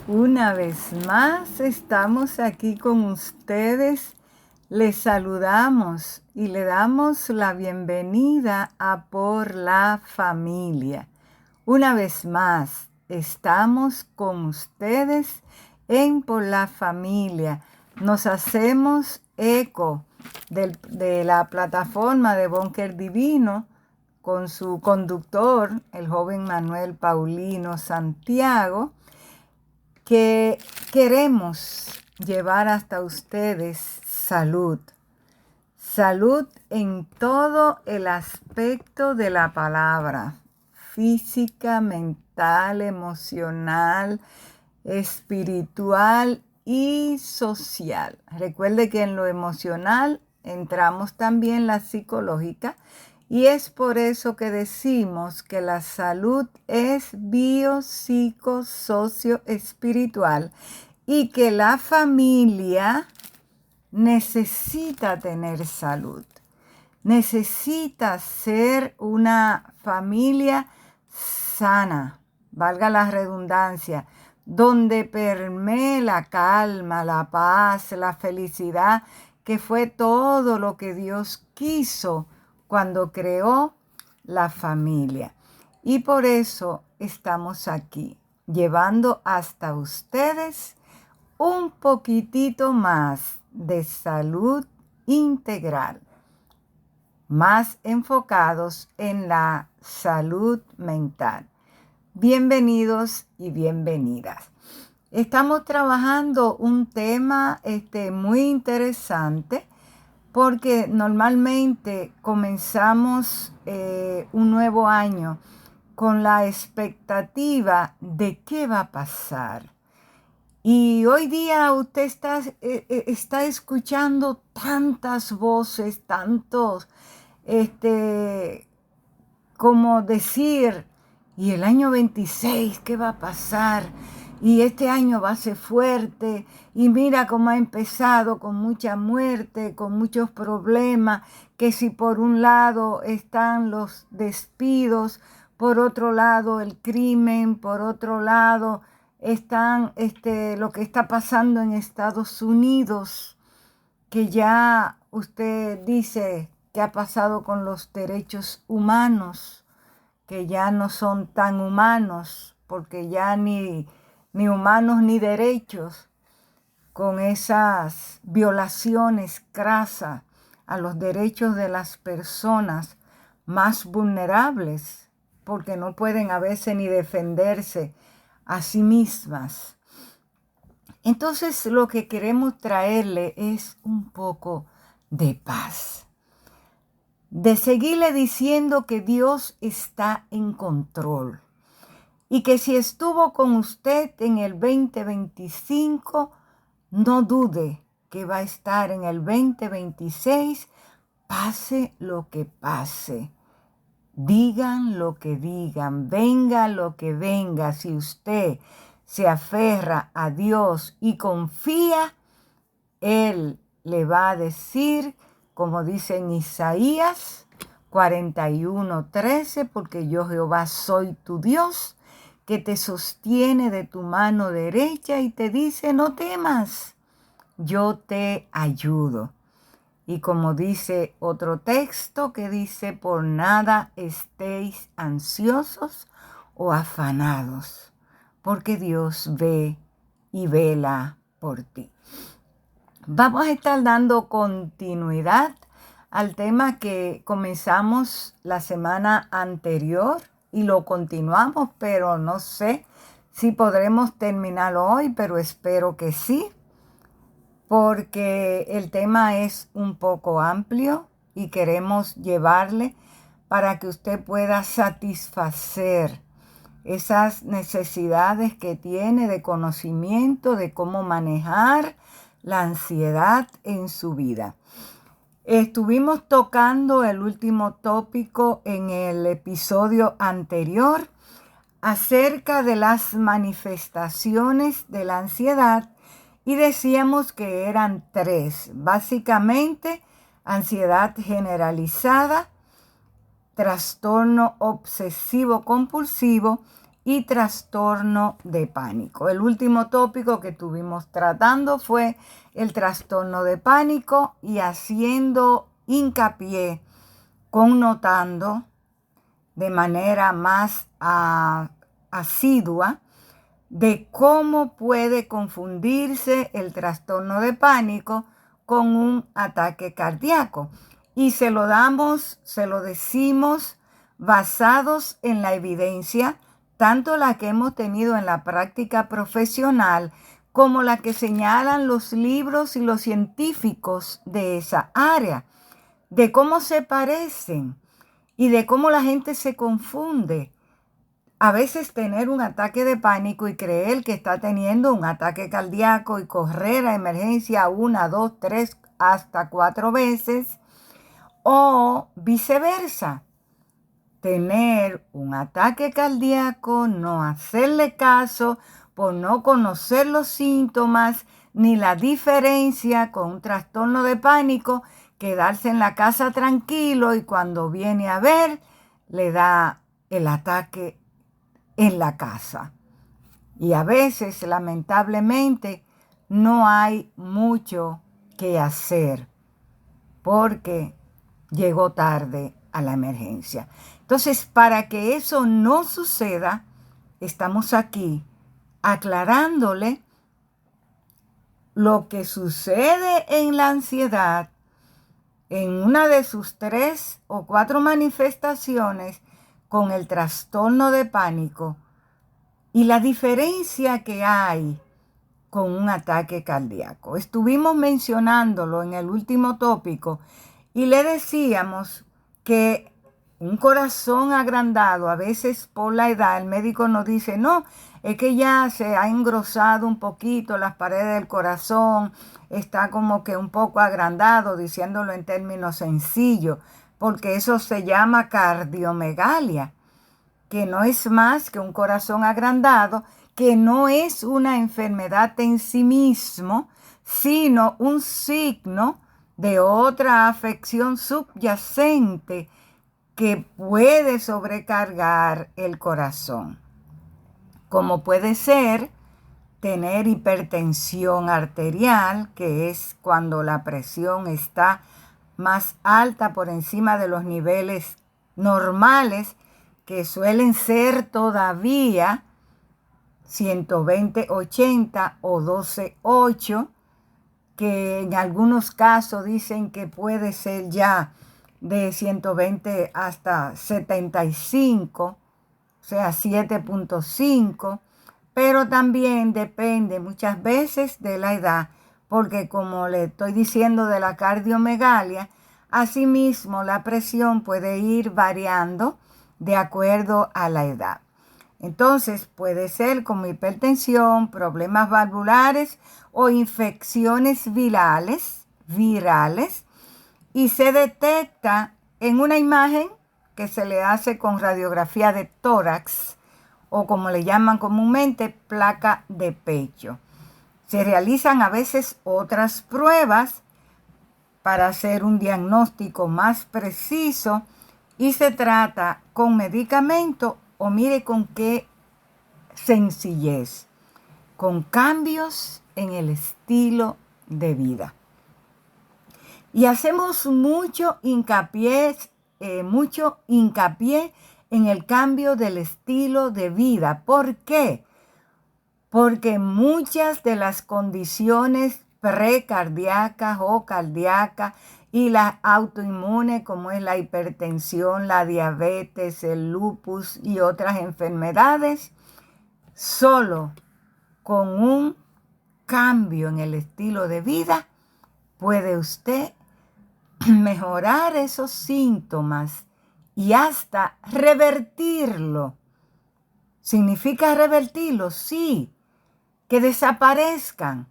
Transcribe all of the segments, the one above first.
Una vez más estamos aquí con ustedes. Les saludamos y le damos la bienvenida a Por la Familia. Una vez más estamos con ustedes en Por la Familia. Nos hacemos eco de la plataforma de Búnker Divino con su conductor, el joven Manuel Paulino Santiago, que queremos llevar hasta ustedes salud. Salud en todo el aspecto de la palabra, física, mental, emocional, espiritual y social. Recuerde que en lo emocional entramos también la psicológica, y es por eso que decimos que la salud es bio, psico, socio, espiritual, y que la familia necesita tener salud. Necesita ser una familia sana, valga la redundancia, donde permee la calma, la paz, la felicidad, que fue todo lo que Dios quiso cuando creó la familia. Y por eso estamos aquí, llevando hasta ustedes un poquitito más de salud integral, más enfocados en la salud mental. Bienvenidos y bienvenidas. Estamos trabajando un tema muy interesante, porque normalmente comenzamos un nuevo año con la expectativa de qué va a pasar. Y hoy día usted está escuchando tantas voces, tantos, como decir, y el año 26, ¿qué va a pasar? Y este año va a ser fuerte, y mira cómo ha empezado con mucha muerte, con muchos problemas, que si por un lado están los despidos, por otro lado el crimen, por otro lado están lo que está pasando en Estados Unidos, que ya usted dice que ha pasado con los derechos humanos, que ya no son tan humanos, porque ya ni humanos ni derechos, con esas violaciones crasas a los derechos de las personas más vulnerables, porque no pueden a veces ni defenderse a sí mismas. Entonces lo que queremos traerle es un poco de paz, de seguirle diciendo que Dios está en control y que si estuvo con usted en el 2025, no dude que va a estar en el 2026, pase lo que pase. Digan lo que digan, venga lo que venga, si usted se aferra a Dios y confía, Él le va a decir, como dice en Isaías 41:13, porque yo Jehová soy tu Dios, que te sostiene de tu mano derecha y te dice, no temas, yo te ayudo. Y como dice otro texto que dice, por nada estéis ansiosos o afanados, porque Dios ve y vela por ti. Vamos a estar dando continuidad al tema que comenzamos la semana anterior y lo continuamos, pero no sé si podremos terminarlo hoy, pero espero que sí, porque el tema es un poco amplio y queremos llevarle para que usted pueda satisfacer esas necesidades que tiene de conocimiento de cómo manejar la ansiedad en su vida. Estuvimos tocando el último tópico en el episodio anterior acerca de las manifestaciones de la ansiedad, y decíamos que eran 3. Básicamente, ansiedad generalizada, trastorno obsesivo compulsivo y trastorno de pánico. El último tópico que estuvimos tratando fue el trastorno de pánico y haciendo hincapié, connotando de manera más asidua de cómo puede confundirse el trastorno de pánico con un ataque cardíaco. Y se lo decimos basados en la evidencia, tanto la que hemos tenido en la práctica profesional como la que señalan los libros y los científicos de esa área, de cómo se parecen y de cómo la gente se confunde. A veces tener un ataque de pánico y creer que está teniendo un ataque cardíaco y correr a emergencia 1, 2, 3, hasta 4 veces, o viceversa. Tener un ataque cardíaco, no hacerle caso por no conocer los síntomas ni la diferencia con un trastorno de pánico, quedarse en la casa tranquilo y cuando viene a ver, le da el ataque en la casa. Y a veces, lamentablemente, no hay mucho que hacer porque llegó tarde a la emergencia. Entonces, para que eso no suceda, estamos aquí aclarándole lo que sucede en la ansiedad, en una de sus 3 o 4 manifestaciones con el trastorno de pánico y la diferencia que hay con un ataque cardíaco. Estuvimos mencionándolo en el último tópico y le decíamos que un corazón agrandado, a veces por la edad, el médico nos dice, no, es que ya se ha engrosado un poquito las paredes del corazón, está como que un poco agrandado, diciéndolo en términos sencillos, porque eso se llama cardiomegalia, que no es más que un corazón agrandado, que no es una enfermedad en sí mismo, sino un signo de otra afección subyacente que puede sobrecargar el corazón, como puede ser tener hipertensión arterial, que es cuando la presión está más alta por encima de los niveles normales, que suelen ser todavía 120/80 o 12/8, que en algunos casos dicen que puede ser ya de 120 hasta 75, o sea, 7.5, pero también depende muchas veces de la edad, porque como le estoy diciendo de la cardiomegalia, asimismo la presión puede ir variando de acuerdo a la edad. Entonces puede ser como hipertensión, problemas valvulares o infecciones virales, y se detecta en una imagen que se le hace con radiografía de tórax o como le llaman comúnmente placa de pecho. Se realizan a veces otras pruebas para hacer un diagnóstico más preciso y se trata con medicamento o mire con qué sencillez, con cambios en el estilo de vida. Y hacemos mucho hincapié en el cambio del estilo de vida. ¿Por qué? Porque muchas de las condiciones precardíacas o cardíacas y las autoinmunes como es la hipertensión, la diabetes, el lupus y otras enfermedades, solo con un cambio en el estilo de vida puede usted mejorar esos síntomas y hasta revertirlo. ¿Significa revertirlo? Sí, que desaparezcan.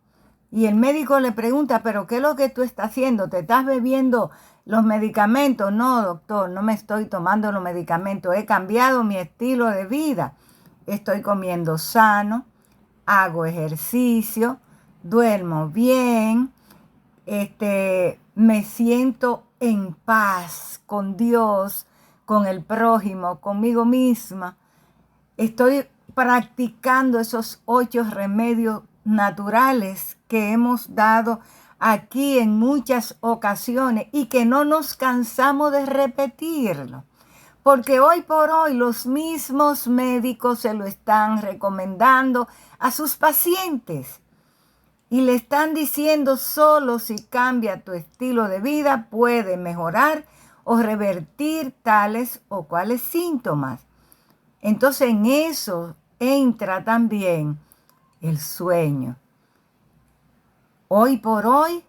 Y el médico le pregunta, ¿pero qué es lo que tú estás haciendo? ¿Te estás bebiendo los medicamentos? No, doctor, no me estoy tomando los medicamentos. He cambiado mi estilo de vida. Estoy comiendo sano, hago ejercicio, duermo bien, me siento en paz con Dios, con el prójimo, conmigo misma. Estoy practicando esos 8 remedios naturales que hemos dado aquí en muchas ocasiones y que no nos cansamos de repetirlo. Porque hoy por hoy los mismos médicos se lo están recomendando a sus pacientes y le están diciendo solo si cambia tu estilo de vida puede mejorar o revertir tales o cuales síntomas. Entonces en eso entra también el sueño. Hoy por hoy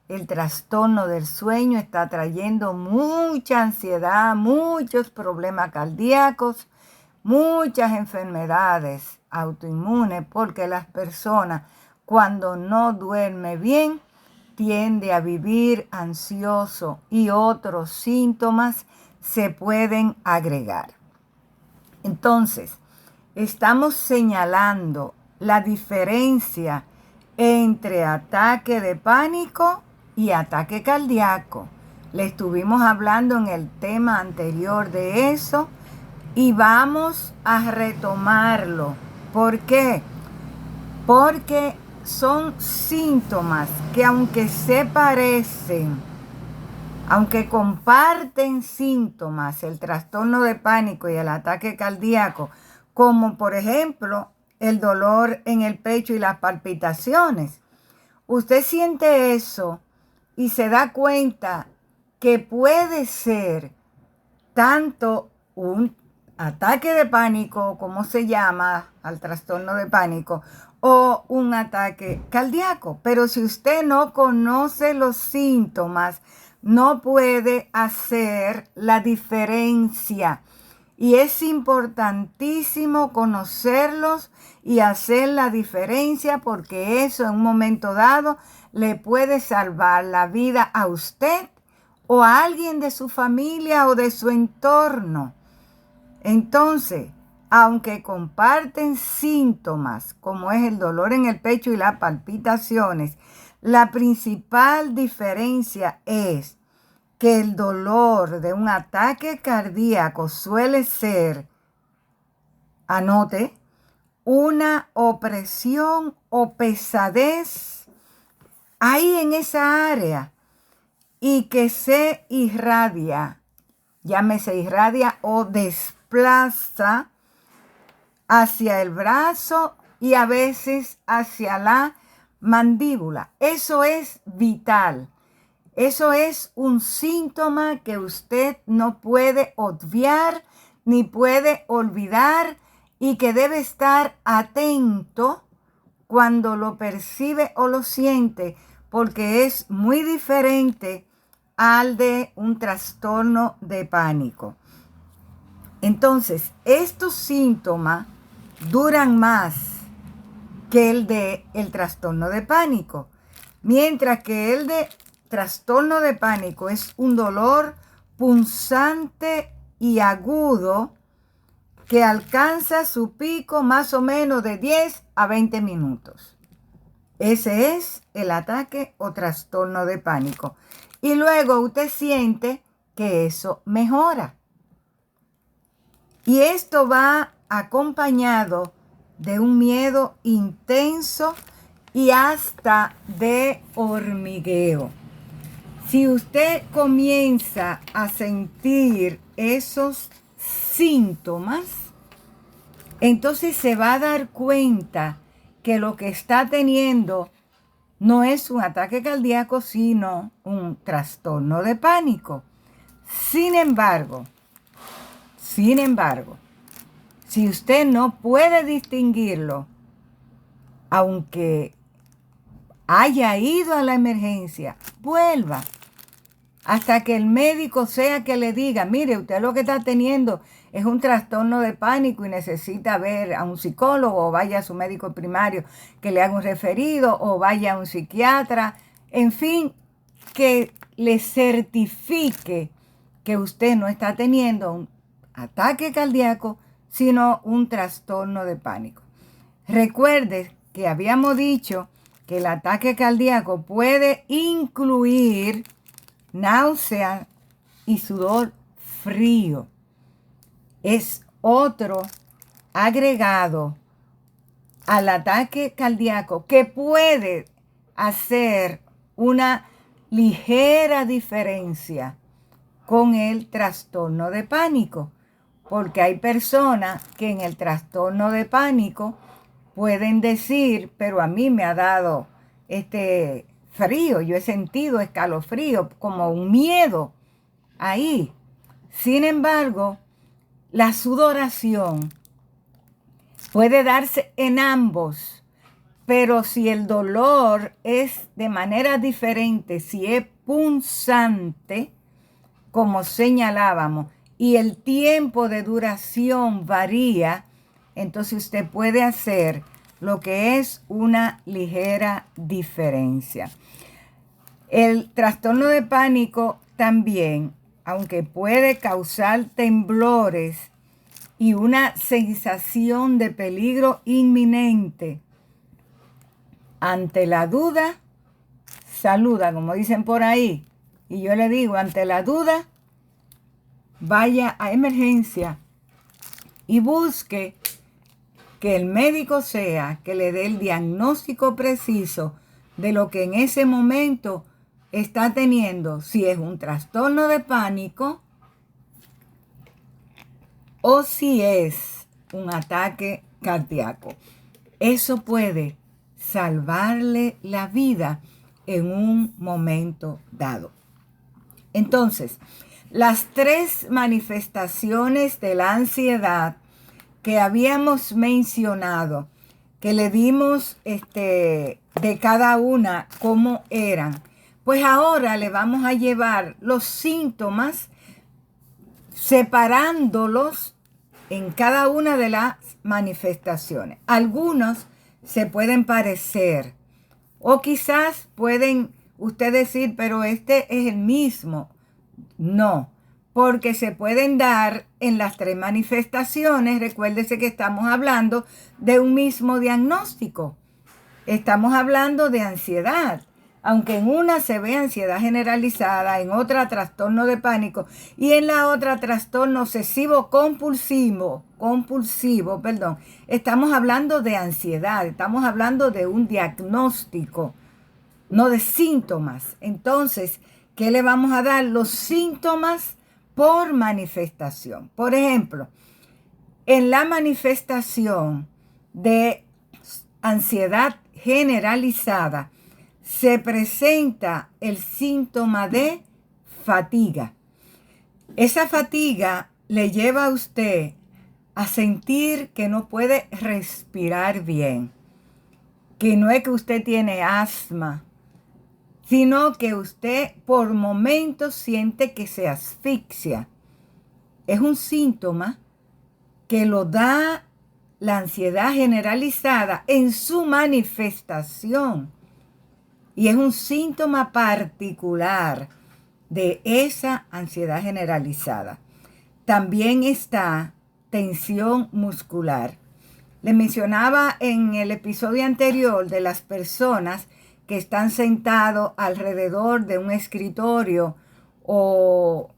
el trastorno del sueño está trayendo mucha ansiedad, muchos problemas cardíacos, muchas enfermedades autoinmunes, porque las personas cuando no duermen bien tienden a vivir ansioso y otros síntomas se pueden agregar. Entonces, estamos señalando la diferencia entre ataque de pánico y ataque cardíaco. Le estuvimos hablando en el tema anterior de eso y vamos a retomarlo. ¿Por qué? Porque son síntomas que aunque se parecen, aunque comparten síntomas, el trastorno de pánico y el ataque cardíaco, como por ejemplo el dolor en el pecho y las palpitaciones. Usted siente eso y se da cuenta que puede ser tanto un ataque de pánico, como se llama al trastorno de pánico, o un ataque cardíaco. Pero si usted no conoce los síntomas, no puede hacer la diferencia. Y es importantísimo conocerlos y hacer la diferencia, porque eso en un momento dado le puede salvar la vida a usted o a alguien de su familia o de su entorno. Entonces, aunque comparten síntomas como es el dolor en el pecho y las palpitaciones, la principal diferencia es que el dolor de un ataque cardíaco suele ser, anote, una opresión o pesadez ahí en esa área y que se irradia, llámese irradia o desplaza hacia el brazo y a veces hacia la mandíbula. Eso es vital. Eso es un síntoma que usted no puede obviar ni puede olvidar y que debe estar atento cuando lo percibe o lo siente, porque es muy diferente al de un trastorno de pánico. Entonces, estos síntomas duran más que el de el trastorno de pánico, mientras que el de trastorno de pánico es un dolor punzante y agudo que alcanza su pico más o menos de 10 a 20 minutos. Ese es el ataque o trastorno de pánico. Y luego usted siente que eso mejora. Y esto va acompañado de un miedo intenso y hasta de hormigueo. Si usted comienza a sentir esos síntomas, entonces se va a dar cuenta que lo que está teniendo no es un ataque cardíaco, sino un trastorno de pánico. Sin embargo, si usted no puede distinguirlo, aunque haya ido a la emergencia, vuelva hasta que el médico sea que le diga, mire, usted lo que está teniendo es un trastorno de pánico y necesita ver a un psicólogo, o vaya a su médico primario que le haga un referido, o vaya a un psiquiatra, en fin, que le certifique que usted no está teniendo un ataque cardíaco, sino un trastorno de pánico. Recuerde que habíamos dicho que el ataque cardíaco puede incluir náusea y sudor frío. Es otro agregado al ataque cardíaco que puede hacer una ligera diferencia con el trastorno de pánico, porque hay personas que en el trastorno de pánico pueden decir, pero a mí me ha dado frío, yo he sentido escalofrío, como un miedo ahí. Sin embargo, la sudoración puede darse en ambos, pero si el dolor es de manera diferente, si es punzante, como señalábamos, y el tiempo de duración varía, entonces usted puede hacer lo que es una ligera diferencia. El trastorno de pánico también, aunque puede causar temblores y una sensación de peligro inminente, ante la duda, saluda, como dicen por ahí. Y yo le digo, ante la duda, vaya a emergencia y busque que el médico sea que le dé el diagnóstico preciso de lo que en ese momento está teniendo, si es un trastorno de pánico o si es un ataque cardíaco. Eso puede salvarle la vida en un momento dado. Entonces, las 3 manifestaciones de la ansiedad que habíamos mencionado, que le dimos de cada una cómo eran, pues ahora le vamos a llevar los síntomas separándolos en cada una de las manifestaciones. Algunos se pueden parecer o quizás pueden usted decir, pero este es el mismo. No, porque se pueden dar en las 3 manifestaciones. Recuérdese que estamos hablando de un mismo diagnóstico. Estamos hablando de ansiedad. Aunque en una se ve ansiedad generalizada, en otra trastorno de pánico y en la otra trastorno obsesivo compulsivo, estamos hablando de ansiedad, estamos hablando de un diagnóstico, no de síntomas. Entonces, ¿qué le vamos a dar? Los síntomas por manifestación. Por ejemplo, en la manifestación de ansiedad generalizada, se presenta el síntoma de fatiga. Esa fatiga le lleva a usted a sentir que no puede respirar bien, que no es que usted tiene asma, sino que usted por momentos siente que se asfixia. Es un síntoma que lo da la ansiedad generalizada en su manifestación. Y es un síntoma particular de esa ansiedad generalizada. También está tensión muscular. Le mencionaba en el episodio anterior de las personas que están sentados alrededor de un escritorio o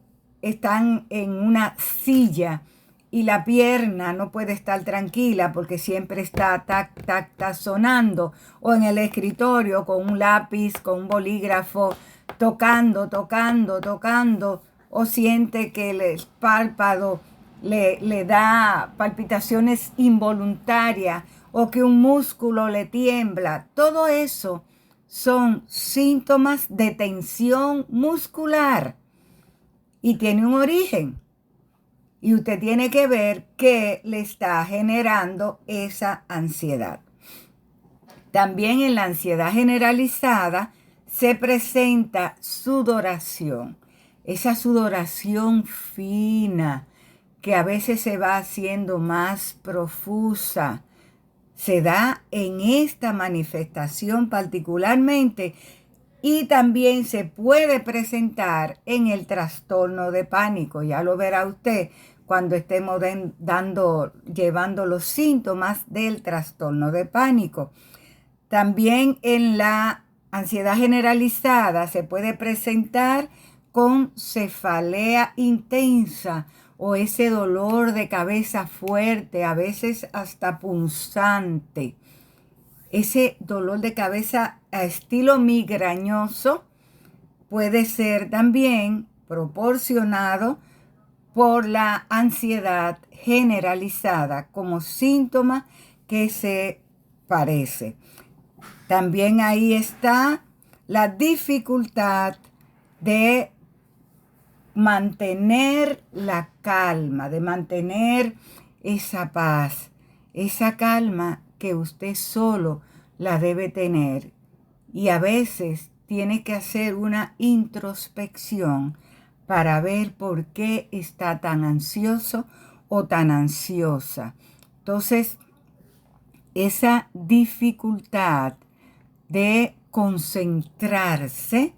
están en una silla y la pierna no puede estar tranquila porque siempre está sonando, o en el escritorio con un lápiz, con un bolígrafo, tocando, o siente que el párpado le da palpitaciones involuntarias o que un músculo le tiembla. Todo eso son síntomas de tensión muscular y tiene un origen. Y usted tiene que ver qué le está generando esa ansiedad. También en la ansiedad generalizada se presenta sudoración. Esa sudoración fina que a veces se va haciendo más profusa. Se da en esta manifestación particularmente y también se puede presentar en el trastorno de pánico. Ya lo verá usted cuando estemos llevando los síntomas del trastorno de pánico. También en la ansiedad generalizada se puede presentar con cefalea intensa o ese dolor de cabeza fuerte, a veces hasta punzante. Ese dolor de cabeza a estilo migrañoso puede ser también proporcionado por la ansiedad generalizada como síntoma que se parece. También ahí está la dificultad de mantener la calma, de mantener esa paz, esa calma que usted solo la debe tener. Y a veces tiene que hacer una introspección para ver por qué está tan ansioso o tan ansiosa. Entonces, esa dificultad de concentrarse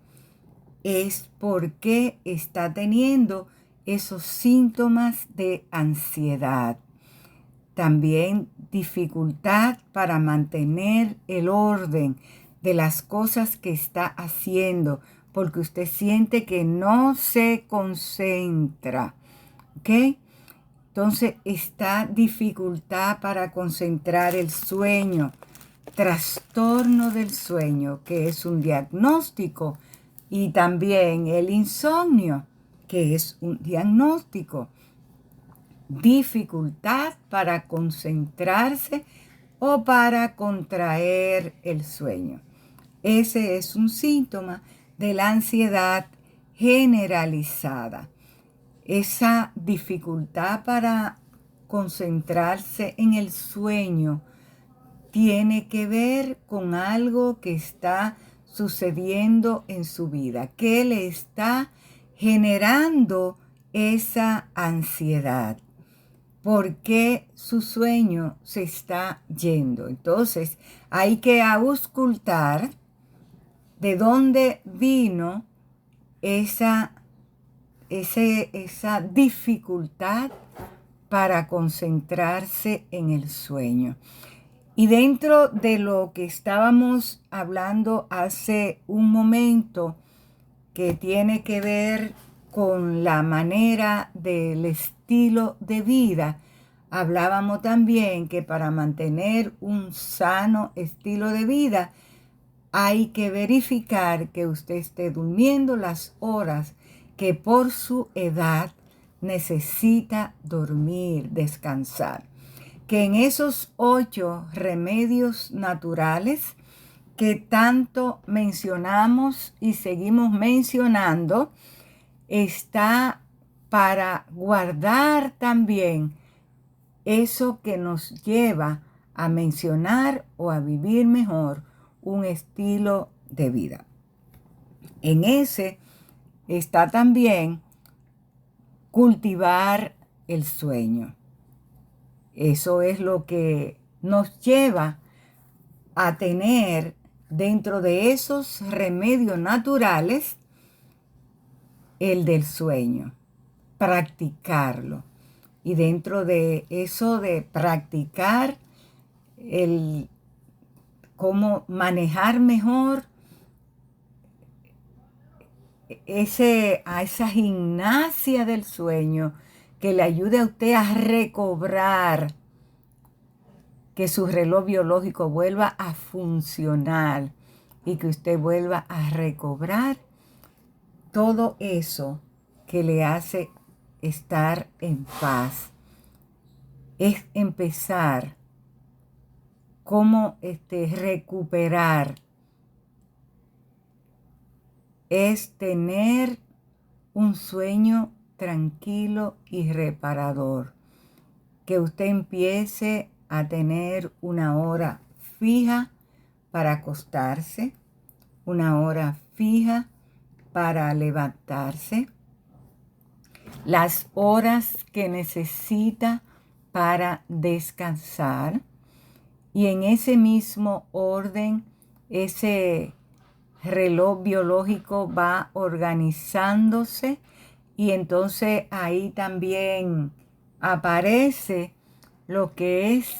es porque está teniendo esos síntomas de ansiedad. También dificultad para mantener el orden de las cosas que está haciendo, porque usted siente que no se concentra. ¿Ok? Entonces está dificultad para concentrar el sueño, trastorno del sueño, que es un diagnóstico, y también el insomnio, que es un diagnóstico. Dificultad para concentrarse o para contraer el sueño. Ese es un síntoma de la ansiedad generalizada. Esa dificultad para concentrarse en el sueño tiene que ver con algo que está sucediendo en su vida, que le está generando esa ansiedad, porque su sueño se está yendo. Entonces hay que auscultar de dónde vino esa dificultad para concentrarse en el sueño. Y dentro de lo que estábamos hablando hace un momento, que tiene que ver con la manera del estilo de vida, hablábamos también que para mantener un sano estilo de vida hay que verificar que usted esté durmiendo las horas que por su edad necesita dormir, descansar. Que en esos 8 remedios naturales que tanto mencionamos y seguimos mencionando, está para guardar también eso que nos lleva a mencionar o a vivir mejor un estilo de vida. En ese está también cultivar el sueño. Eso es lo que nos lleva a tener dentro de esos remedios naturales el del sueño, practicarlo. Y dentro de eso de practicar el cómo manejar mejor a esa gimnasia del sueño que le ayude a usted a recobrar, que su reloj biológico vuelva a funcionar y que usted vuelva a recobrar todo eso que le hace estar en paz. Es empezar cómo recuperar. Es tener un sueño tranquilo y reparador. Que usted empiece a tener una hora fija para acostarse, una hora fija para levantarse, las horas que necesita para descansar, y en ese mismo orden, ese reloj biológico va organizándose, y entonces ahí también aparece lo que es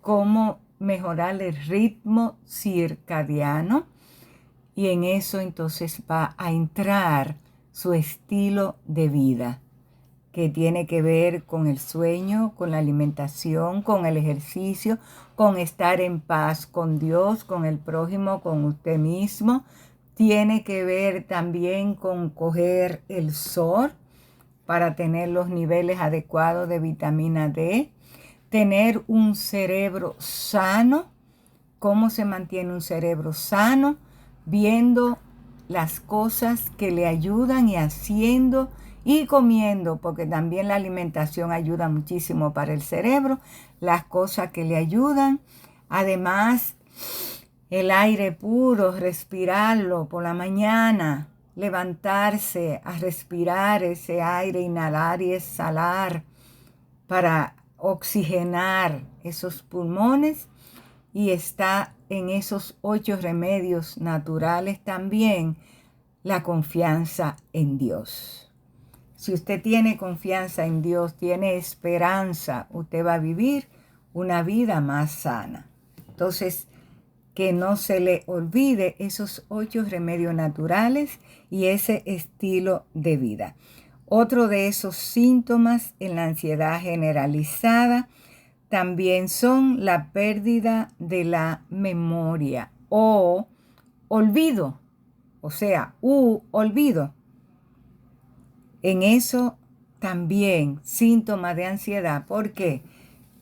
cómo mejorar el ritmo circadiano, y en eso entonces va a entrar su estilo de vida. que tiene que ver con el sueño, con la alimentación, con el ejercicio, con estar en paz con Dios, con el prójimo, con usted mismo. Tiene que ver también con coger el sol para tener los niveles adecuados de vitamina D, tener un cerebro sano. ¿Cómo se mantiene un cerebro sano? Viendo las cosas que le ayudan y haciendo y comiendo, porque también la alimentación ayuda muchísimo para el cerebro, las cosas que le ayudan. Además, el aire puro, respirarlo por la mañana, levantarse a respirar ese aire, inhalar y exhalar para oxigenar esos pulmones. Y está en esos 8 remedios naturales también la confianza en Dios. Si usted tiene confianza en Dios, tiene esperanza, usted va a vivir una vida más sana. Entonces, que no se le olvide esos 8 remedios naturales y ese estilo de vida. Otro de esos síntomas en la ansiedad generalizada también son la pérdida de la memoria o olvido, o sea, olvido. En eso también síntomas de ansiedad, porque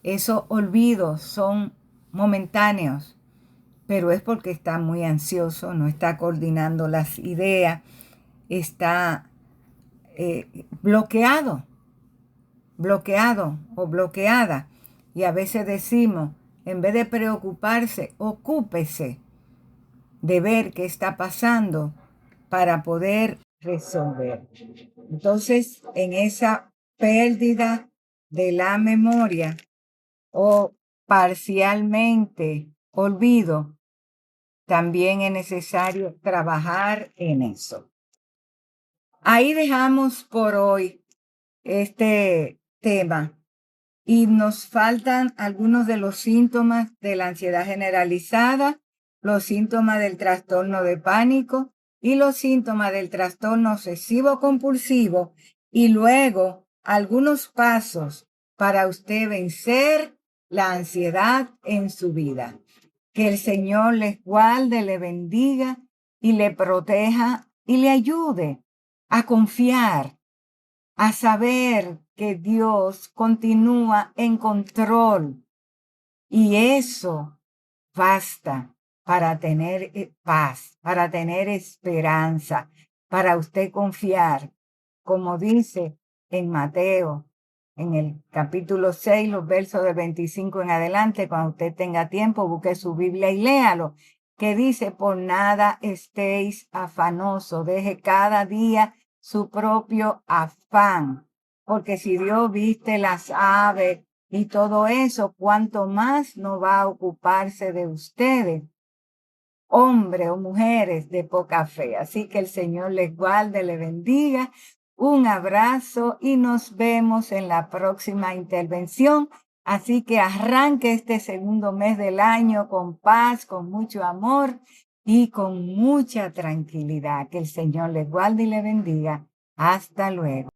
esos olvidos son momentáneos, pero es porque está muy ansioso, no está coordinando las ideas, está bloqueado o bloqueada. Y a veces decimos, en vez de preocuparse, ocúpese de ver qué está pasando para poder resolver. Entonces, en esa pérdida de la memoria o parcialmente olvido, también es necesario trabajar en eso. Ahí dejamos por hoy este tema. Y nos faltan algunos de los síntomas de la ansiedad generalizada, los síntomas del trastorno de pánico y los síntomas del trastorno obsesivo compulsivo, y luego algunos pasos para usted vencer la ansiedad en su vida. Que el Señor les guarde, le bendiga y le proteja y le ayude a confiar, a saber que Dios continúa en control, y eso basta para tener paz, para tener esperanza, para usted confiar, como dice en Mateo, en el capítulo 6, los versos de 25 en adelante. Cuando usted tenga tiempo, busque su Biblia y léalo, que dice: por nada estéis afanosos, deje cada día su propio afán, porque si Dios viste las aves y todo eso, cuánto más no va a ocuparse de ustedes, hombres o mujeres de poca fe. Así que el Señor les guarde, les bendiga. Un abrazo y nos vemos en la próxima intervención. Así que arranque este segundo mes del año con paz, con mucho amor y con mucha tranquilidad. Que el Señor les guarde y les bendiga. Hasta luego.